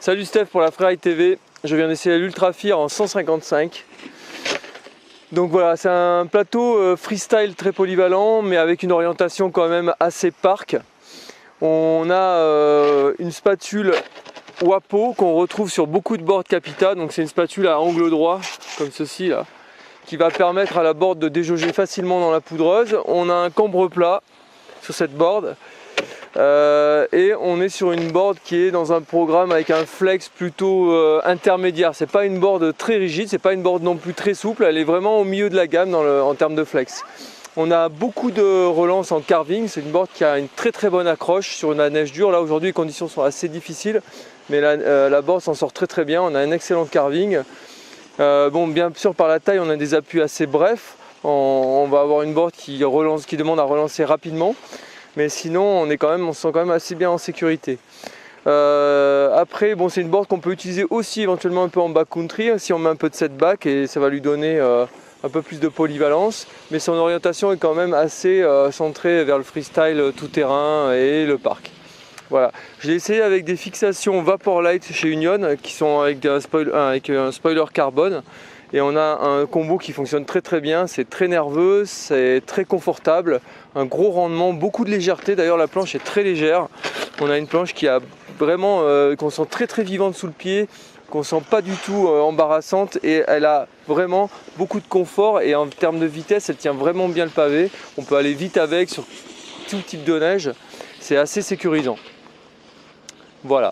Salut Steph pour la Freeride TV, je viens d'essayer l'Ultrafire en 155. Donc voilà, c'est un plateau freestyle très polyvalent mais avec une orientation quand même assez park. On a une spatule WAPO qu'on retrouve sur beaucoup de boards Capita, donc c'est une spatule à angle droit comme ceci là, qui va permettre à la board de déjauger facilement dans la poudreuse. On a un cambre plat sur cette board. Et on est sur une board qui est dans un programme avec un flex plutôt intermédiaire. C'est pas une board très rigide, c'est pas une board non plus très souple, elle est vraiment au milieu de la gamme en termes de flex. On a beaucoup de relance en carving, c'est une board qui a une très bonne accroche sur la neige dure. Là aujourd'hui les conditions sont assez difficiles, mais la board s'en sort très bien, on a un excellent carving. Bon, bien sûr par la taille on a des appuis assez brefs, on va avoir une board qui demande à relancer rapidement. Mais sinon on se sent quand même assez bien en sécurité. Après bon, c'est une board qu'on peut utiliser aussi éventuellement un peu en backcountry si on met un peu de setback et ça va lui donner un peu plus de polyvalence, mais son orientation est quand même assez centrée vers le freestyle tout terrain et le parc. Voilà, je l'ai essayé avec des fixations Vaporlight chez Union qui sont avec un spoiler carbone. Et on a un combo qui fonctionne très bien, c'est très nerveux, c'est très confortable, un gros rendement, beaucoup de légèreté. D'ailleurs la planche est très légère. On a une planche qui a vraiment, qu'on sent très vivante sous le pied, qu'on sent pas du tout embarrassante et elle a vraiment beaucoup de confort et en termes de vitesse elle tient vraiment bien le pavé. On peut aller vite avec sur tout type de neige, c'est assez sécurisant. Voilà.